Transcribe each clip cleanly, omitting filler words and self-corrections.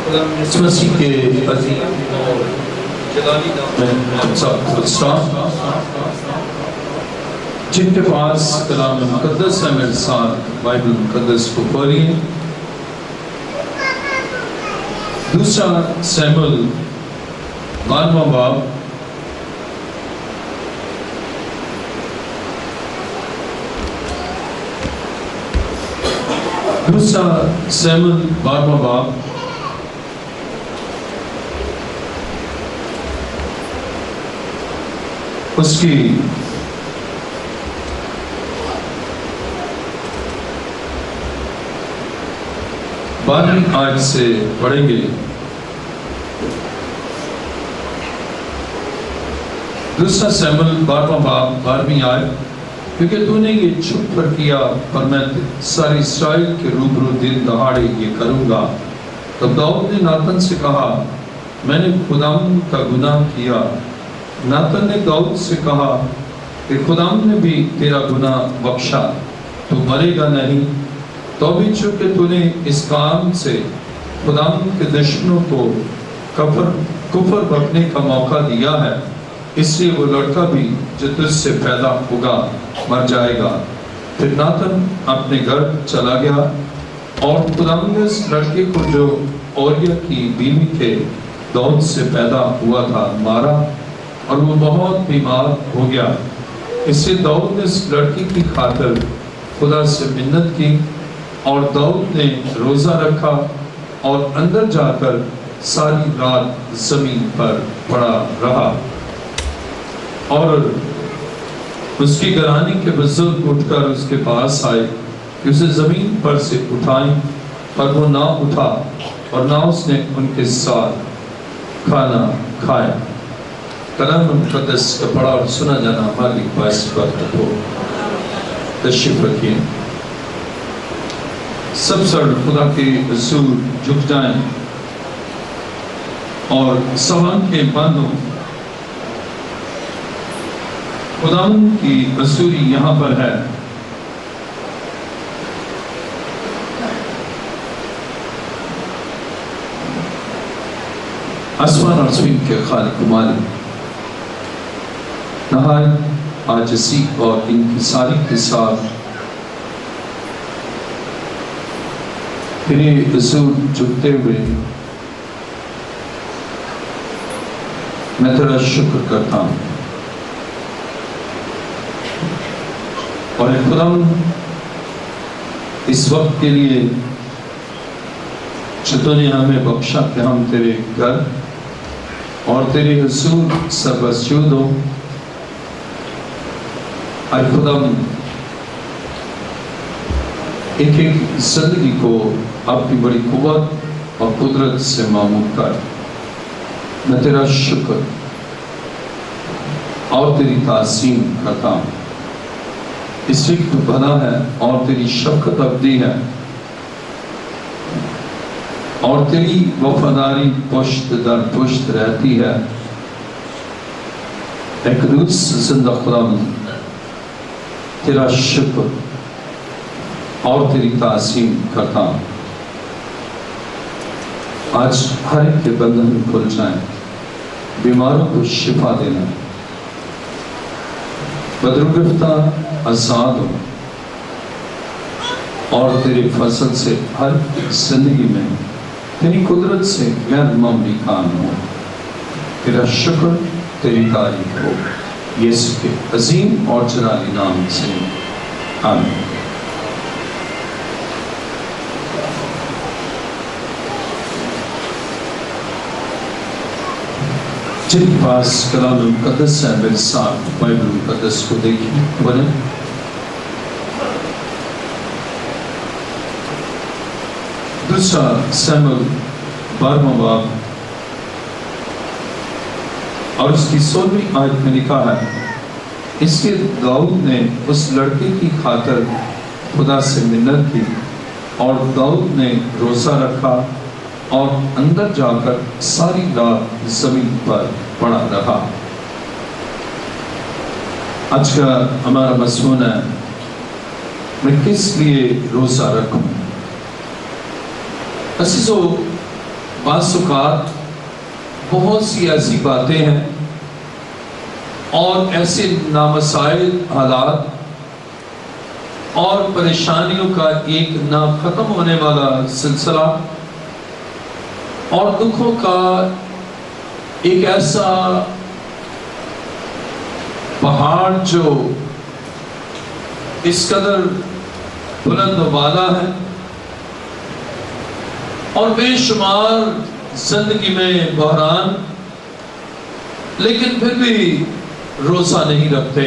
اس مسیح کے عظیم اور جلالی نام میں ہم سب خودسٹاف جن کے پاس کلام مقدس ہے میرے ساتھ بائبل مقدس کو پڑھیے. دوسرا سیموئیل 12واں باب دوسرا سیموئیل 12واں باب اس کی 12ویں آیت سے پڑھیں گے. دوسرا سیموئیل 12واں باب 12ویں آیت. کیونکہ تو نے یہ چھپ کر کیا پر میں سارے اسرائیل کے روبرو دن دہاڑے یہ کروں گا. تب داؤد نے ناتن سے کہا میں نے خداوند کا گناہ کیا. ناتن نے داؤد سے کہا کہ خداوند نے بھی تیرا گناہ بخشا، تو مرے گا نہیں. تو بھی چونکہ تو نے اس کام سے خداوند کے دشمنوں کو کفر بکنے کا موقع دیا ہے، اس لیے وہ لڑکا بھی جو تجھ سے پیدا ہوگا مر جائے گا. پھر ناتن اپنے گھر چلا گیا اور خداوند نے اس لڑکے کو جو اوریا کی بیوی کے داؤد سے پیدا ہوا تھا مارا، اور وہ بہت بیمار ہو گیا. اس سے داؤد نے اس لڑکی کی خاطر خدا سے منت کی، اور داؤد نے روزہ رکھا اور اندر جا کر ساری رات زمین پر پڑا رہا. اور اس کی گھرانے کے بزرگ اٹھ کر اس کے پاس آئے کہ اسے زمین پر سے اٹھائیں، پر وہ نہ اٹھا اور نہ اس نے ان کے ساتھ کھانا کھایا. کلام مقدس کا پڑھا اور سنا جانا ہماری باعث برکت ہو. تشریف رکھیے. سب سر خدا کے رسول جھک جائیں اور سوال کے بند ہوں. خداوند کی رسولی یہاں پر ہے. آسمان اور زمین کے خالق مالک، نہایت عاجزی اور انکساری کے ساتھ تیرے رسول جھکتے ہوئے میں تیرا شکر کرتا ہوں. اور اے خداوند، اس وقت کے لیے جو تو نے ہمیں بخشا کہ ہم تیرے گھر اور تیرے رسول سربسجود ہو. اے خداوند، ایک ایک زندگی کو اپنی بڑی قوت اور قدرت سے معمور کر. میں تیرا شکر اور تیری تعظیم کرتا ہوں، اس لیے تو بھلا ہے اور تیری شفقت ابدی ہے، اور تیری وفاداری پشت در پشت رہتی ہے. اے قدوس زندہ خداوند، تیرا شکر اور تیری تعظیم کرتا ہوں. آج ہر ایک کے بندھن کھل جائیں، بیماروں کو شفا دینا، بدرگرفتہ آزاد ہو، اور تیرے فضل سے ہر زندگی میں تیری قدرت سے غیر معمولی کام ہو. تیرا شکر، تیری تعریف ہو، یسوع کے عظیم اور جلالی نام سے آمین. جن کے پاس کلام مقدس ہے میرے ساتھ بائبل مقدس کو دیکھیں پڑھیں. دوسرا سیموئیل 12واں باب اور اس کی 16ویں آیت میں لکھا ہے، اس لیے داؤد نے اس لڑکے کی خاطر خدا سے منت کی، اور داؤد نے روزہ رکھا اور اندر جا کر ساری رات زمین پر پڑا رہا. آج کا ہمارا مضمون ہے میں کس لیے روزہ رکھوں. عزیزو، بعض اوقات بہت سی ایسی باتیں ہیں اور ایسے نامسائل حالات اور پریشانیوں کا ایک نہ ختم ہونے والا سلسلہ اور دکھوں کا ایک ایسا پہاڑ جو اس قدر بلند و بالا ہے اور بے شمار زندگی میں بحران، لیکن پھر بھی روزہ نہیں رکھتے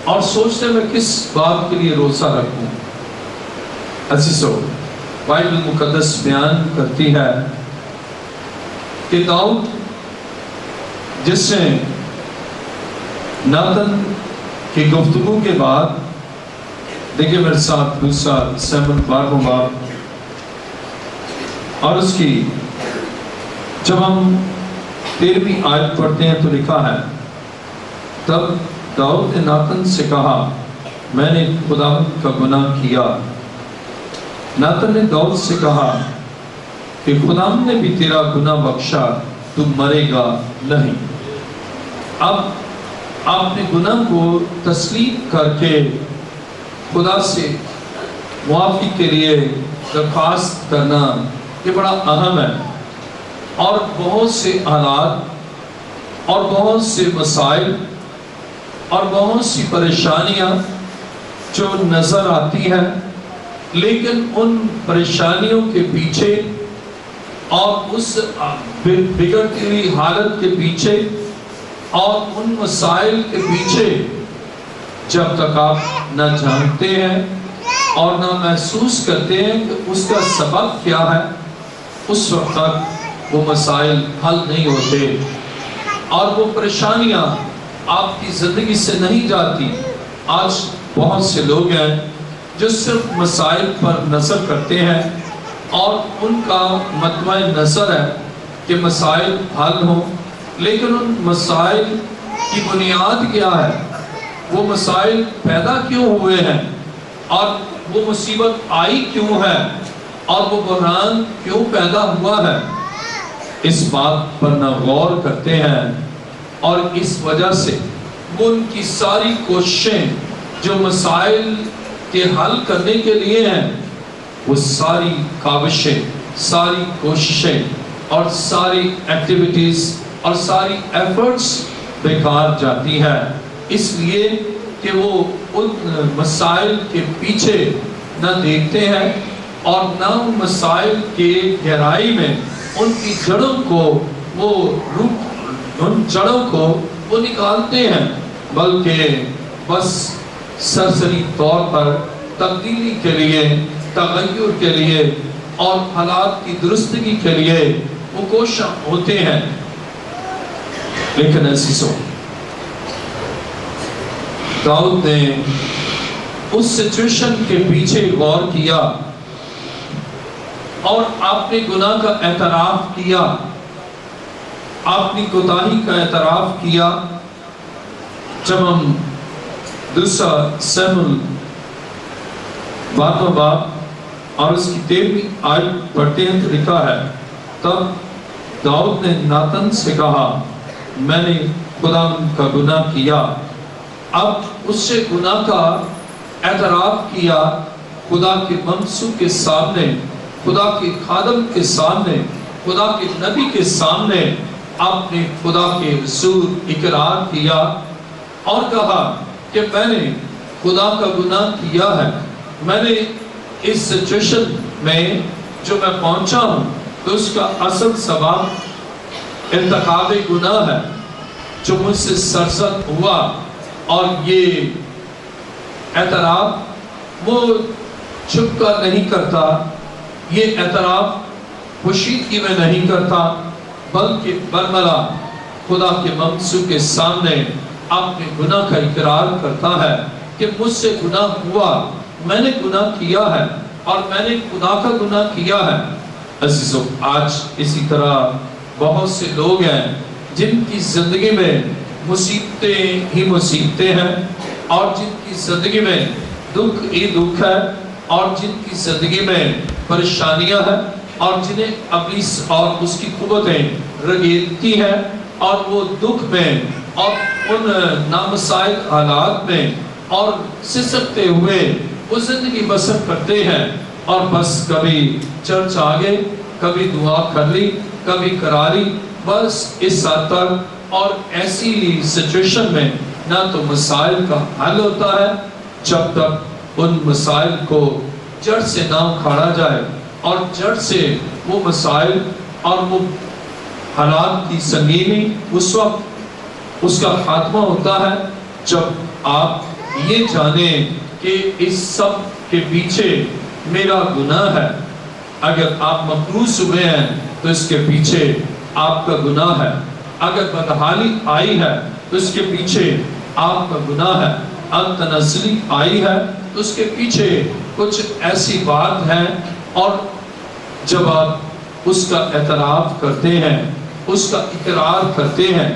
اور سوچتے میں کس بات کے لیے روزہ رکھوں۔ عزیزو، بائبل مقدس بیان کرتی ہے کہ داؤد جس نے ناتن کی گفتگو کے بعد، دیکھیں میرے ساتھ دوسرا سیموئیل 12واں باب اور اس کی جب ہم 13ویں آیت پڑھتے ہیں تو لکھا ہے، تب داؤد نے ناتن سے کہا، میں نے خدا کا گناہ کیا۔ ناتن نے داؤد سے کہا کہ خدا نے بھی تیرا گناہ بخشا، تو مرے گا نہیں۔ اب اپنے گناہ کو تسلیم کر کے خدا سے معافی کے لیے درخواست کرنا یہ بڑا اہم ہے، اور بہت سے حالات اور بہت سے مسائل اور بہت سی پریشانیاں جو نظر آتی ہیں، لیکن ان پریشانیوں کے پیچھے اور اس بگڑتی ہوئی حالت کے پیچھے اور ان مسائل کے پیچھے جب تک آپ نہ جانتے ہیں اور نہ محسوس کرتے ہیں کہ اس کا سبب کیا ہے، اس وقت تک وہ مسائل حل نہیں ہوتے اور وہ پریشانیاں آپ کی زندگی سے نہیں جاتی۔ آج بہت سے لوگ ہیں جو صرف مسائل پر نظر کرتے ہیں اور ان کا مطمع نظر ہے کہ مسائل حل ہوں، لیکن ان مسائل کی بنیاد کیا ہے، وہ مسائل پیدا کیوں ہوئے ہیں اور وہ مصیبت آئی کیوں ہے اور وہ بحران کیوں پیدا ہوا ہے، اس بات پر نہ غور کرتے ہیں، اور اس وجہ سے وہ ان کی ساری کوششیں جو مسائل کے حل کرنے کے لیے ہیں، وہ ساری کاوشیں، ساری کوششیں اور ساری ایکٹیویٹیز اور ساری ایفرٹس بیکار جاتی ہیں، اس لیے کہ وہ ان مسائل کے پیچھے نہ دیکھتے ہیں اور نہ ان مسائل کے گہرائی میں ان کی جڑوں کو ان جڑوں کو وہ نکالتے ہیں، بلکہ بس سرسری طور پر تبدیلی کے لیے، تغیر کے لیے اور حالات کی درستگی کے لیے وہ کوشاں ہوتے ہیں۔ لیکن عزیزوں، داؤد نے اس سچویشن کے پیچھے غور کیا اور اپنے گناہ کا اعتراف کیا، اپنی کوتاہی کا اعتراف کیا۔ جب ہم دوسرا سیموئیل 12واں باب اور اس کی 13ویں آیت پڑھتے ہیں تو لکھا ہے، تب داؤد نے ناتن سے کہا، میں نے خدا کا گناہ کیا۔ اب اس سے گناہ کا اعتراف کیا، خدا کے ممسوح کے سامنے، خدا کے خادم کے سامنے، خدا کے نبی کے سامنے اپنے خدا کے حضور اقرار کیا اور کہا کہ میں نے خدا کا گناہ کیا ہے، میں نے اس سچویشن میں جو میں پہنچا ہوں تو اس کا اصل سبب ارتکاب گناہ ہے جو مجھ سے سرزد ہوا، اور یہ اعتراف وہ چھپ کر نہیں کرتا، یہ اعتراف پوشیدگی میں نہیں کرتا، بلکہ برملا خدا کے ممسوح کے سامنے اپنے گناہ کا اقرار کرتا ہے کہ مجھ سے گناہ ہوا، میں نے گناہ کیا ہے اور میں نے خدا کا گناہ کیا ہے۔ عزیزو، آج اسی طرح بہت سے لوگ ہیں جن کی زندگی میں مصیبتیں ہی مصیبتیں ہیں، اور جن کی زندگی میں دکھ ہی دکھ ہے، اور جن کی زندگی میں پریشانیاں ہیں، اور جنہیں ابلیس اور اس کی قوتیں رگیدتی ہیں اور وہ دکھ میں اور ان نامسائل حالات میں اور سسکتے ہوئے وہ زندگی بسر کرتے ہیں، اور بس کبھی چرچ آگے، کبھی دعا کر لی، کبھی کراری، بس اس حد تک۔ اور ایسی سچویشن میں نہ تو مسائل کا حل ہوتا ہے جب تک ان مسائل کو جڑ سے نہ اکھاڑا جائے، اور جڑ سے وہ مسائل اور وہ حالات کی سنگینی اس وقت اس کا خاتمہ ہوتا ہے جب آپ یہ جانیں کہ اس سب کے پیچھے میرا گناہ ہے۔ اگر آپ مفلوج ہوئے ہیں تو اس کے پیچھے آپ کا گناہ ہے، اگر بدحالی آئی ہے تو اس کے پیچھے آپ کا گناہ ہے، اگر تنزلی آئی ہے تو اس کے پیچھے کچھ ایسی بات ہے، اور جب آپ اس کا اعتراف کرتے ہیں، اس کا اقرار کرتے ہیں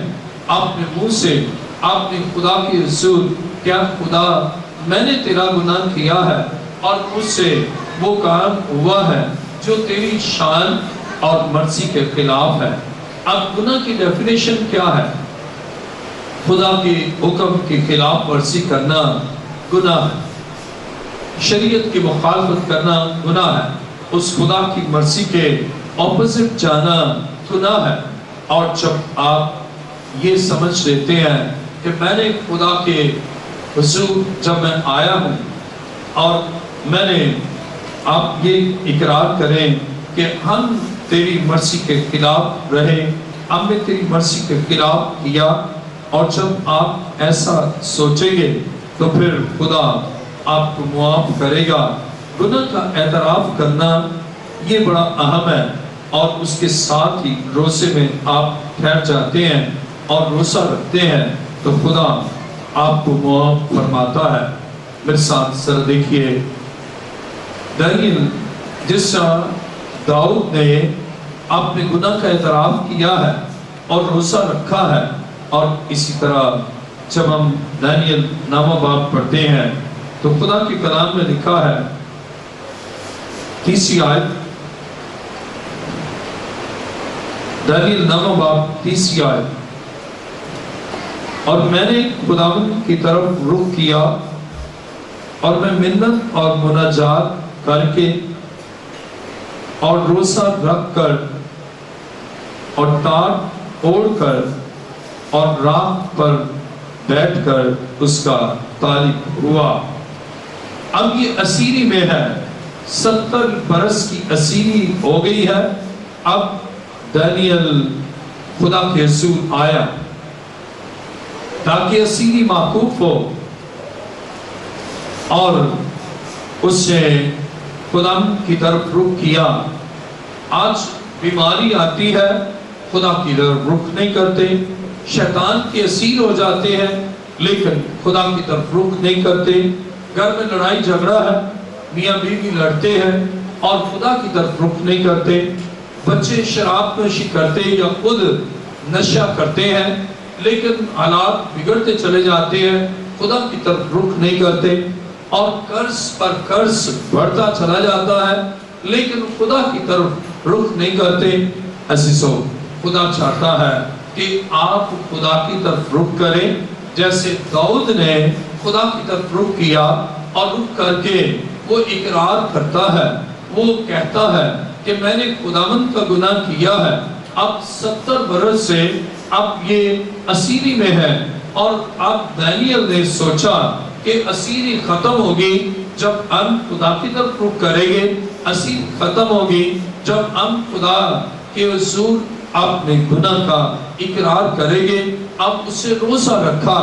اپنے منہ سے، آپ نے خدا کی حضور، کیا خدا میں نے تیرا گناہ کیا ہے اور مجھ سے وہ کام ہوا ہے جو تیری شان اور مرضی کے خلاف ہے۔ اب گناہ کی ڈیفینیشن کیا ہے؟ خدا کے حکم کی خلاف ورزی کرنا گناہ ہے، شریعت کی مخالفت کرنا گناہ ہے، اس خدا کی مرضی کے اپوزٹ جانا گناہ ہے۔ اور جب آپ یہ سمجھ لیتے ہیں کہ میں نے خدا کے حضور جب میں آیا ہوں، اور میں نے آپ یہ اقرار کریں کہ ہم تیری مرضی کے خلاف رہے، ہم نے تیری مرضی کے خلاف کیا، اور جب آپ ایسا سوچیں گے تو پھر خدا آپ کو معاف کرے گا۔ گناہ کا اعتراف کرنا یہ بڑا اہم ہے، اور اس کے ساتھ ہی روزے میں آپ ٹھہر جاتے ہیں اور روزہ رکھتے ہیں تو خدا آپ کو معاف فرماتا ہے۔ میرے ساتھ سر دیکھیے، دانیل جس طرح داؤد نے اپنے گناہ کا اعتراف کیا ہے اور روزہ رکھا ہے، اور اسی طرح جب ہم دانیل نامہ باب پڑھتے ہیں تو خدا کے کلام میں لکھا ہے 30 آیت، دانیل نامہ باب 30 آیت، اور میں نے خداوند کی طرف رخ کیا اور میں منت اور مناجات کر کے اور روزہ رکھ کر اور ٹاٹ اوڑھ کر اور راہ پر بیٹھ کر اس کا طالب ہوا۔ اب یہ اسیری میں ہے، 70 برس کی اسیری ہو گئی ہے۔ اب دانیل خدا کے حضور آیا تاکہ اسیری معقوف ہو، اور اس نے خدا کی طرف رخ کیا۔ آج بیماری آتی ہے، خدا کی طرف رخ نہیں کرتے، شیطان کے اسیر ہو جاتے ہیں لیکن خدا کی طرف رخ نہیں کرتے، گھر میں لڑائی جھگڑا ہے، میاں بیوی لڑتے ہیں اور خدا کی طرف رخ نہیں کرتے، بچے شراب نوشی کرتے یا خود نشہ کرتے ہیں لیکن حالات بگڑتے چلے جاتے ہیں، خدا کی طرف رخ نہیں کرتے، اور قرض پر قرض بڑھتا چلا جاتا ہے لیکن خدا کی طرف رخ نہیں کرتے۔ عزیزو، خدا چاہتا ہے کہ آپ خدا کی طرف رخ کریں، جیسے داؤد نے خدا کی طرف رخ کیا اور رخ کر کے وہ اقرار کرتا ہے، وہ کہتا ہے کہ میں نے خداوند کا گناہ کیا ہے۔ اب 70 برس سے اب یہ اسیری میں ہے، اور اب دانیل نے سوچا کہ اسیری ختم ہوگی جب ہم خدا کی طرف رخ کریں گے، اسیر ختم ہوگی جب ہم خدا کے حضور اپنے گناہ کا اقرار کریں گے۔ اب اسے روزہ رکھا،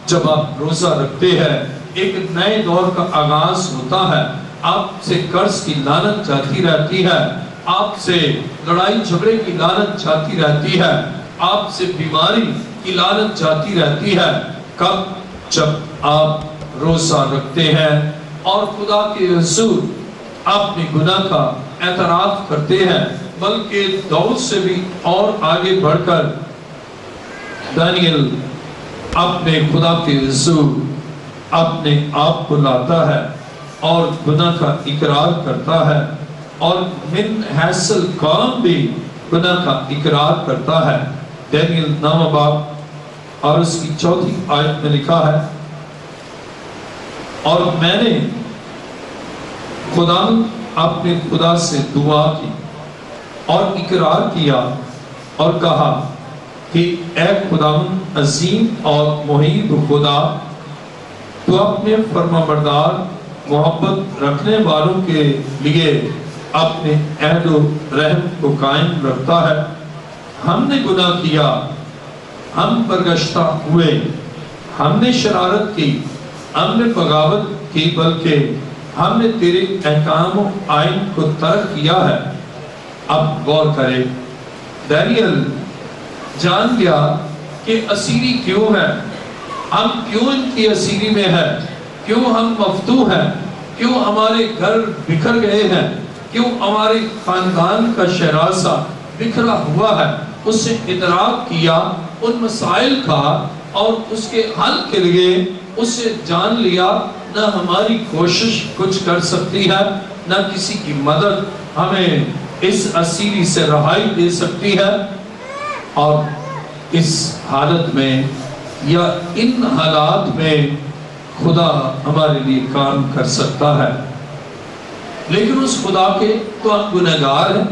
جب آپ روزہ رکھتے ہیں ایک نئے دور کا آغاز ہوتا ہے، آپ سے قرض کی لعنت جاتی رہتی ہے، آپ سے لڑائی جھگڑے کی لعنت جاتی رہتی ہے، آپ سے بیماری کی لعنت جاتی رہتی ہے۔ کب؟ جب آپ روزہ رکھتے ہیں اور خدا کے حضور اپنے گناہ کا اعتراف کرتے ہیں۔ بلکہ داؤد سے بھی اور آگے بڑھ کر دانیل اپنے خدا کے حضور اپنے آپ کو لاتا ہے اور گناہ کا اقرار کرتا ہے، اور من حیث القوم بھی گناہ کا اقرار کرتا ہے۔ دانیل 9 باب اور اس کی 4 آیت میں لکھا ہے، اور میں نے خدا اپنے خدا سے دعا کی اور اقرار کیا اور کہا کہ اے خدا عظیم اور محیط خدا، تو اپنے فرمانبردار محبت رکھنے والوں کے لیے اپنے عہد و رحم کو قائم رکھتا ہے۔ ہم نے گناہ کیا، ہم برگشتہ ہوئے، ہم نے شرارت کی، ہم نے بغاوت کی، بلکہ ہم نے تیرے احکام و آئین کو ترک کیا ہے۔ اب غور کریں، دانیل جان گیا کہ اسیری کیوں ہے، ہم کیوں ان کی اسیری میں ہے، کیوں ہم مفتوح ہیں، کیوں ہمارے گھر بکھر گئے ہیں، کیوں ہمارے خاندان کا شراسہ بکھرا ہوا ہے۔ اس نے ادراک کیا ان مسائل کا، اور اس کے حل کے لیے اس نے جان لیا نہ ہماری کوشش کچھ کر سکتی ہے، نہ کسی کی مدد ہمیں اس اسیری سے رہائی دے سکتی ہے، اور اس حالت میں یا ان حالات میں خدا ہمارے لیے کام کر سکتا ہے۔ لیکن اس خدا کے تو ہم گنہگار ہیں،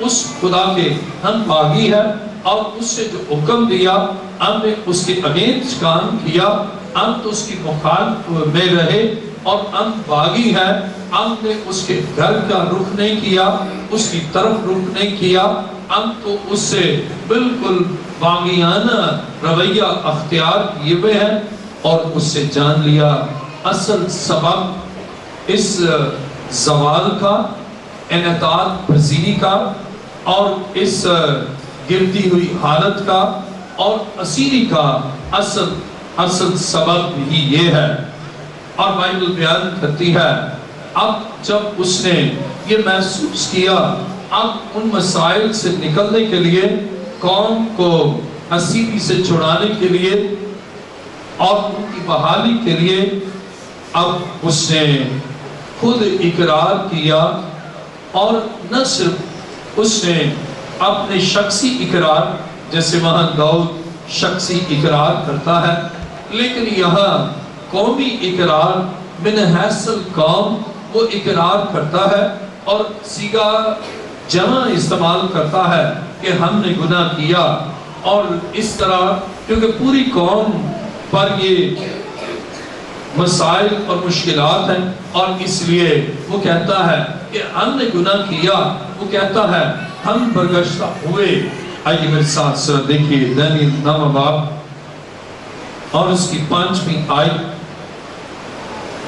اس خدا کے ہم باغی ہیں، اور اس سے جو حکم دیا ہم نے اس کے اگینسٹ کام کیا، ہم تو اس کی مخالف میں رہے، اور ہم باغی ہیں، ہم نے اس کے گھر کا رخ نہیں کیا، اس کی طرف رخ نہیں کیا، ہم تو اس سے بالکل باغیانہ رویہ اختیار کیے ہوئے ہیں، اور اس سے جان لیا اصل سبب اس زوال کا، انعطاف پذیری کا، اور اس گرتی ہوئی حالت کا اور اسیری کا اصل سبب ہی یہ ہے۔ اور بائبل بیان کرتی ہے، اب جب اس نے یہ محسوس کیا، اب ان مسائل سے نکلنے کے لیے، قوم کو اسیری سے چھڑانے کے لیے اور ان کی بحالی کے لیے، اب اس نے خود اقرار کیا، اور نہ صرف اس نے اپنے شخصی اقرار، جیسے وہاں داؤد شخصی اقرار کرتا ہے، لیکن یہاں قومی اقرار من حیث القوم وہ اقرار کرتا ہے، اور صیغہ جمع استعمال کرتا ہے کہ ہم نے گناہ کیا، اور اس طرح کیونکہ پوری قوم پر یہ مسائل اور مشکلات ہیں، اور اس لیے وہ کہتا ہے کہ ہم نے گناہ کیا، وہ کہتا ہے ہم برگشتہ ہوئے۔ آئیے میرے ساتھ سر دیکھیے دانیل 9 باب اور اس کی 5ویں آیت،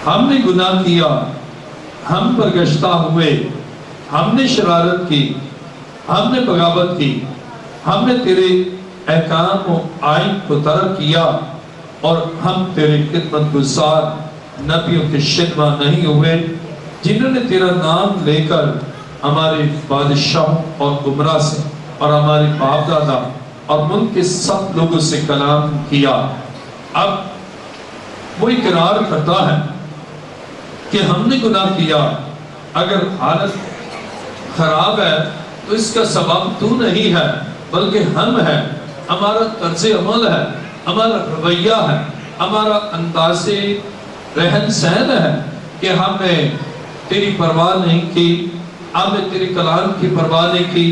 ہم نے گناہ کیا، ہم برگشتہ ہوئے، ہم نے شرارت کی، ہم نے بغاوت کی، ہم نے تیرے احکام و آئین کو ترک کیا، اور ہم تیرے خدمت گزار نبیوں کے شنوا نہیں ہوئے، جنہوں نے تیرا نام لے کر ہمارے بادشاہوں اور عمرہ سے اور ہمارے باپ دادا اور ملک کے سب لوگوں سے کلام کیا۔ اب وہ اقرار کرتا ہے کہ ہم نے گناہ کیا، اگر حالت خراب ہے تو اس کا سبب تو نہیں ہے بلکہ ہم ہیں، ہمارا طرز عمل ہے، ہمارا رویہ ہے، ہمارا انداز رہن سہن ہے کہ ہم نے تیری پرواہ نہیں کی، ہم نے تیرے کلام کی پرواہ نہیں کی،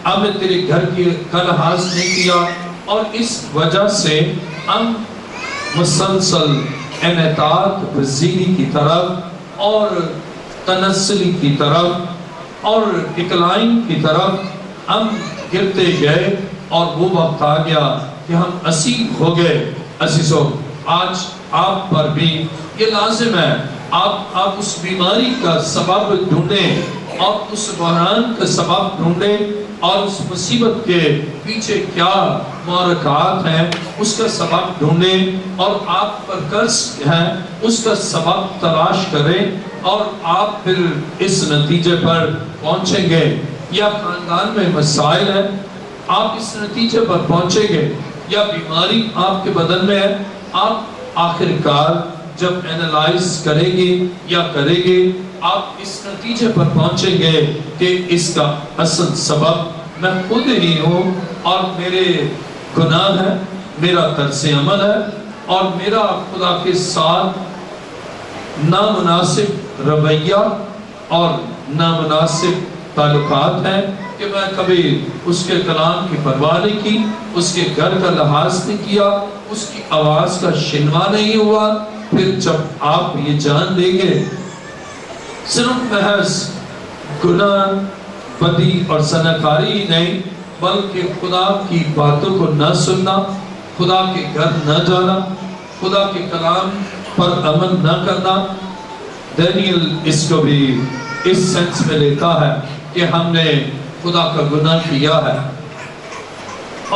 ہم نے تیرے گھر کی کا لحاظ نہیں کیا، اور اس وجہ سے ہم مسلسل انعطاف پذیری کی طرف اور تنزلی کی طرف اور ڈکلائن کی طرف ہم گرتے گئے، اور وہ وقت آ گیا کہ ہم اسیر ہو گئے۔ عزیزو، آج آپ پر بھی یہ لازم ہے، آپ اس بیماری کا سبب ڈھونڈیں، اور اس بحران کا سبب ڈھونڈیں، اور اس مصیبت کے پیچھے کیا محرکات ہیں اس کا سبب ڈھونڈیں، اور آپ پر قرض ہے اس کا سبب تلاش کریں، اور آپ پھر اس نتیجے پر پہنچیں گے۔ یا خاندان میں مسائل ہیں، آپ اس نتیجے پر پہنچیں گے، یا بیماری آپ کے بدن میں ہے، آپ آخر کار جب اینالائز کریں گے یا کریں گے آپ اس نتیجے پر پہنچیں گے کہ اس کا اصل سبب میں خود ہی ہوں اور میرے گناہ ہے، میرا طرز عمل ہے اور میرا خدا کے ساتھ نامناسب رویہ اور نامناسب تعلقات ہیں کہ میں کبھی اس کے کلام کی پرواہ نہیں کی، اس کے گھر کا لحاظ نہیں کیا، اس کی آواز کا شنوا نہیں ہوا۔ پھر جب آپ یہ جان لیں گے صرف محض گناہ، بدی اور زناکاری ہی نہیں بلکہ خدا کی باتوں کو نہ سننا، خدا کے گھر نہ جانا، خدا کے کلام پر عمل نہ کرنا، دانیل اس کو بھی اس سینس میں لیتا ہے کہ ہم نے خدا کا گناہ کیا ہے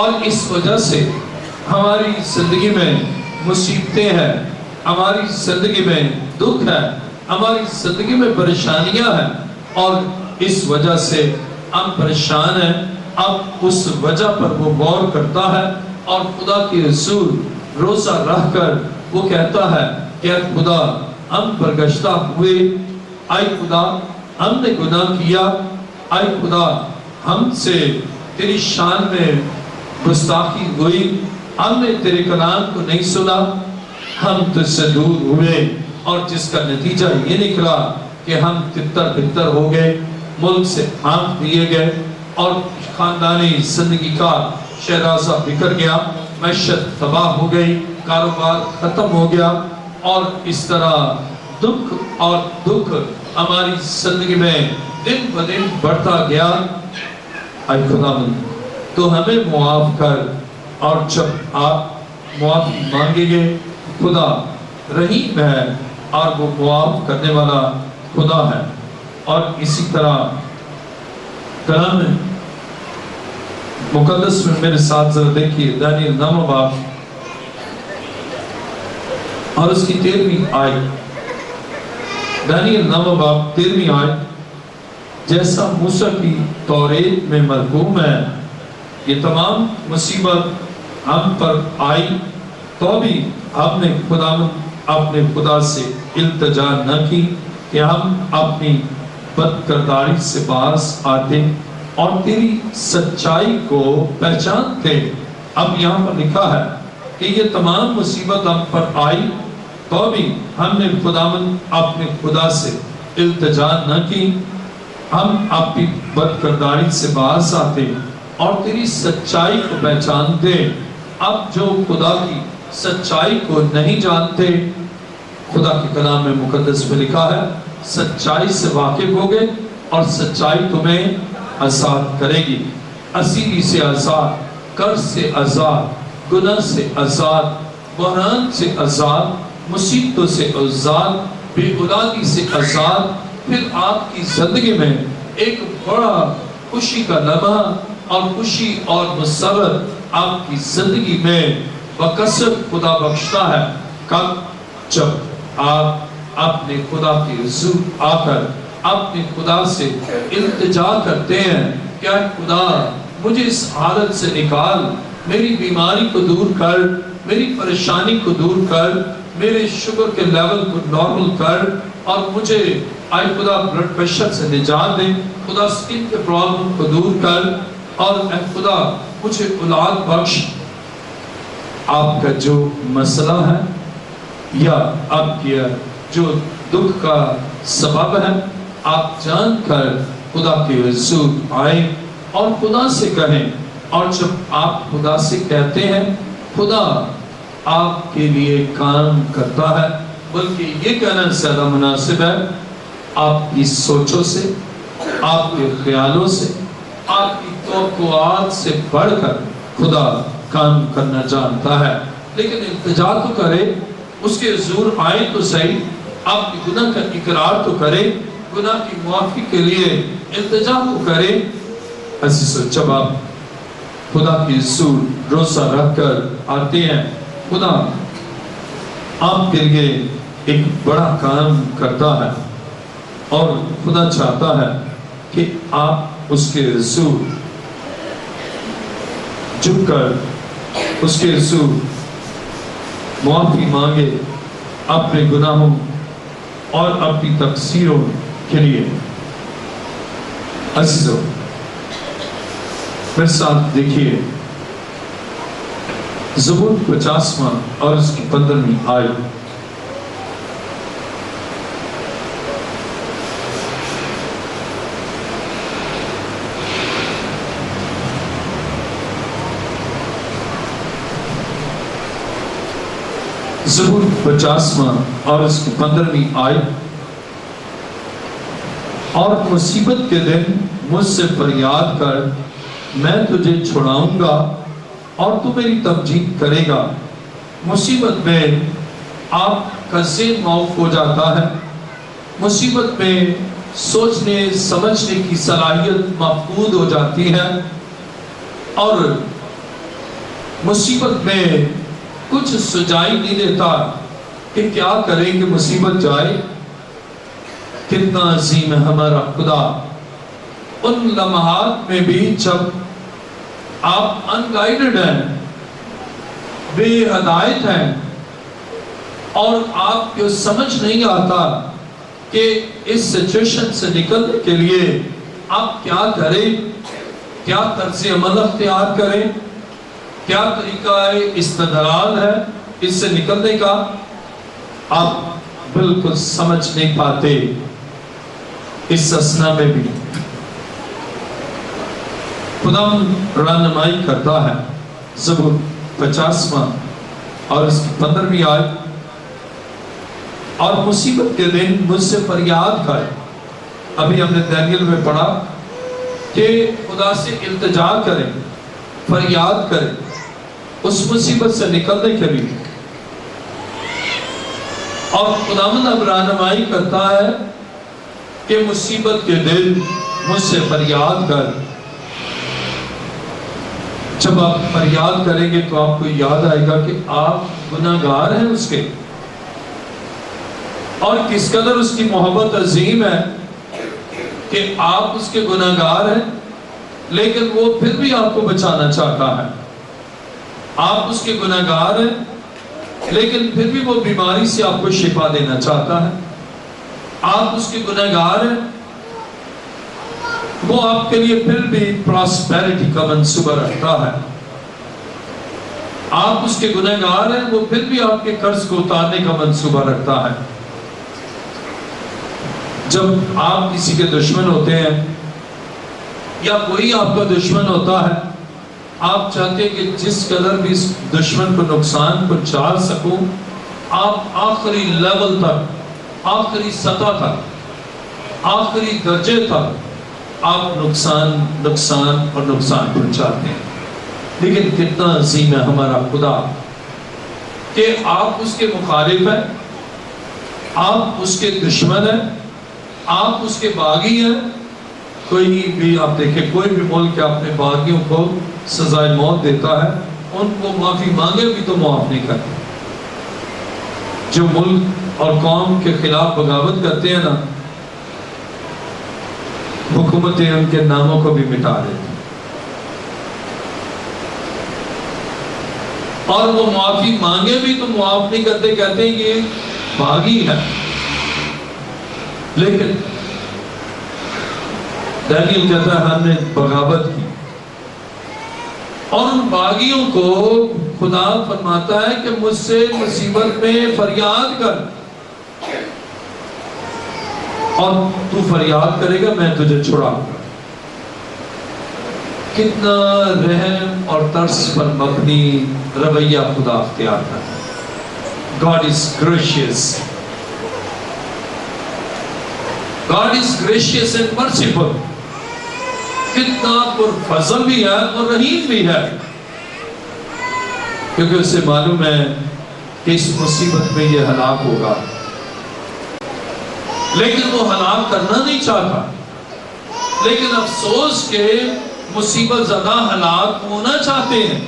اور اس وجہ سے ہماری زندگی میں مصیبتیں ہیں، ہماری زندگی میں دکھ ہے، ہماری زندگی میں پریشانیاں ہیں اور اس وجہ سے ہم پریشان ہیں۔ اب اس وجہ پر وہ غور کرتا ہے اور خدا کے رسول روزہ رہ کر وہ کہتا ہے کہ اے خدا ہم برگشتہ ہوئے، اے خدا ہم نے گناہ کیا، اے خدا ہم سے تیری شان میں گستاخی ہوئی، ہم نے تیرے کلام کو نہیں سنا، ہم تجھ سے دور ہوئے اور جس کا نتیجہ یہ نکلا کہ ہم تتر بتر ہو گئے، ملک سے ہانک دیے گئے اور خاندانی زندگی کا شہرازہ بکھر گیا، معیشت تباہ ہو گئی، کاروبار ختم ہو گیا اور اس طرح دکھ اور دکھ ہماری زندگی میں دن بدن بڑھتا گیا۔ اے خداوند تو ہمیں معاف کر، اور جب آپ معافی مانگیں گے خدا رحیم ہے اور وہ معاف کرنے والا خدا ہے۔ اور اسی طرح کلام مقدس میں میرے ساتھ ذرا دیکھیے دانیل 9 باب اور اس کی 13ویں آیت، دانیل 9 باب 13ویں آیت، جیسا موسیٰ کی توریت میں مرقوم ہے یہ تمام مصیبت ہم پر آئی تو بھی ہم نے اپنے خدا سے التجا نہ کی کہ ہم اپنی بدکرداری سے باز آتے اور تیری سچائی کو پہچانتے۔ اب یہاں پر لکھا ہے کہ یہ تمام مصیبت ہم پر آئی تو بھی ہم نے اپنے خدا سے التجا نہ کی، ہم اپنی بدکرداری سے باز آتے اور تیری سچائی کو پہچانتے۔ اب جو خدا کی سچائی کو نہیں جانتے، خدا کے کلام میں مقدس میں لکھا ہے سچائی سے واقف ہوگے اور سچائی تمہیں آزاد کرے گی، اسیری سے آزاد، قرض سے آزاد، گناہ سے آزاد، بحران سے آزاد، مصیبتوں سے آزاد، بے اولادی سے آزاد۔ پھر آپ کی زندگی میں ایک بڑا خوشی کا لمحہ اور خوشی اور مسرت آپ کی زندگی میں بکثرت خدا بخشتا ہے۔ کب؟ جب آپ اپنے خدا کی رسول آ کر اپنے خدا سے التجا کرتے ہیں کہ اے خدا مجھے اس حالت سے نکال، میری بیماری کو دور کر، میری پریشانی کو دور کر، میرے شوگر کے لیول کو نارمل کر اور مجھے اے خدا بلڈ پریشر سے نجات دے، خدا سکن کے پرابلم کو دور کر اور اے خدا مجھے اولاد بخش۔ آپ کا جو مسئلہ ہے یا آپ کی جو دکھ کا سبب ہے، آپ جان کر خدا کے رسول آئیں اور خدا سے کہیں، اور جب آپ خدا سے کہتے ہیں خدا آپ کے لیے کام کرتا ہے، بلکہ یہ کہنا زیادہ مناسب ہے آپ کی سوچوں سے، آپ کے خیالوں سے، آپ کی توقعات سے بڑھ کر خدا کام کرنا جانتا ہے۔ لیکن التجا تو کرے، اس کے حضور آئے تو صحیح، آپ کی گناہ کا اقرار تو کرے، گناہ کی معافی کے لیے التجا تو کرے۔ عزیزو جب آپ خدا کی رسول روزہ رکھ کر آتے ہیں، خدا آپ کے لیے ایک بڑا کام کرتا ہے اور خدا چاہتا ہے کہ آپ اس کے رسول جھک کر اس کے رسول معافی مانگے اپنے گناہوں اور اپنی تقصیروں کے لیے۔ عزیزو میرے ساتھ دیکھیے زبور 50واں اور اس کی 15ویں آیت۔ زبور 50واں اور اس کی 15ویں آیت۔ اور مصیبت کے دن مجھ سے فریاد کر، میں تجھے چھڑاؤں گا اور تو میری تمجید کرے گا۔ مصیبت میں آپ کا ذہن معاف ہو جاتا ہے، مصیبت میں سوچنے سمجھنے کی صلاحیت مفقود ہو جاتی ہے، اور مصیبت میں کچھ سجائی نہیں دیتا کہ کیا کریں کہ مصیبت جائے۔ کتنا عظیم ہے ہمارا خدا، ان لمحات میں بھی جب آپ ان گائیڈڈ ہیں، بے ہدایت ہیں، اور آپ کو سمجھ نہیں آتا کہ اس سچویشن سے نکلنے کے لیے آپ کیا کریں، کیا طرز عمل اختیار کریں، کیا طریقہ استدلال ہے اس سے نکلنے کا، آپ بالکل سمجھ نہیں پاتے۔ اس اسنا میں بھی خدا رہنمائی کرتا ہے۔ زبور 50واں اور اس کی 15ویں آیت۔ اور مصیبت کے دن مجھ سے فریاد کر، ابھی ہم نے دانیل میں پڑھا کہ خدا سے التجا کریں، فریاد کریں اس مصیبت سے نکلنے کے لیے، اور خداوند اب رہنمائی کرتا ہے کہ مصیبت کے دن مجھ سے فریاد کر۔ جب آپ فریاد کریں گے تو آپ کو یاد آئے گا کہ آپ گناہگار ہیں اس کے، اور کس قدر اس کی محبت عظیم ہے کہ آپ اس کے گناہگار ہیں، لیکن وہ پھر بھی آپ کو بچانا چاہتا ہے۔ آپ اس کے گناہگار ہیں، لیکن پھر بھی وہ بیماری سے آپ کو شفا دینا چاہتا ہے۔ آپ اس کے گناہگار ہیں، وہ آپ کے لیے پھر بھی پراسپیرٹی کا منصوبہ رکھتا ہے۔ آپ اس کے گناہگار ہیں، وہ پھر بھی آپ کے قرض کو اتارنے کا منصوبہ رکھتا ہے۔ جب آپ کسی کے دشمن ہوتے ہیں یا کوئی آپ کا دشمن ہوتا ہے، آپ چاہتے ہیں کہ جس قدر بھی اس دشمن کو نقصان پہنچا سکوں، آپ آخری لیول تک، آخری سطح تک، آخری درجے تک آپ نقصان اور نقصان پہنچاتے ہیں۔ لیکن کتنا عظیم ہے ہمارا خدا کہ آپ اس کے مخالف ہیں، آپ اس کے دشمن ہیں، آپ اس کے باغی ہیں۔ کوئی بھی آپ دیکھیں، کوئی بھی ملک اپنے باغیوں کو سزائے موت دیتا ہے، ان کو معافی مانگے بھی تو معاف نہیں کرتے۔ جو ملک اور قوم کے خلاف بغاوت کرتے ہیں نا، حکومتیں ان کے ناموں کو بھی مٹا دیتی ہیں، اور وہ معافی مانگے بھی تو معاف نہیں کرتے، کہتے ہیں یہ باغی ہے۔ لیکن دانیل کہتا ہے ہم نے بغاوت کی، اور ان باغیوں کو خدا فرماتا ہے کہ مجھ سے مصیبت میں فریاد کر، اور تو فریاد کرے گا میں تجھے چھڑاؤں گا۔ کتنا رحم اور ترس پر مبنی رویہ خدا اختیار کرتا ہے۔ God is gracious. God is gracious and merciful. کتنا پرفضل بھی ہے اور رحیم بھی ہے، کیونکہ اسے معلوم ہے کہ اس مصیبت میں یہ ہلاک ہوگا، لیکن وہ ہلاک کرنا نہیں چاہتا۔ لیکن افسوس کہ مصیبت زدہ ہلاک ہونا چاہتے ہیں،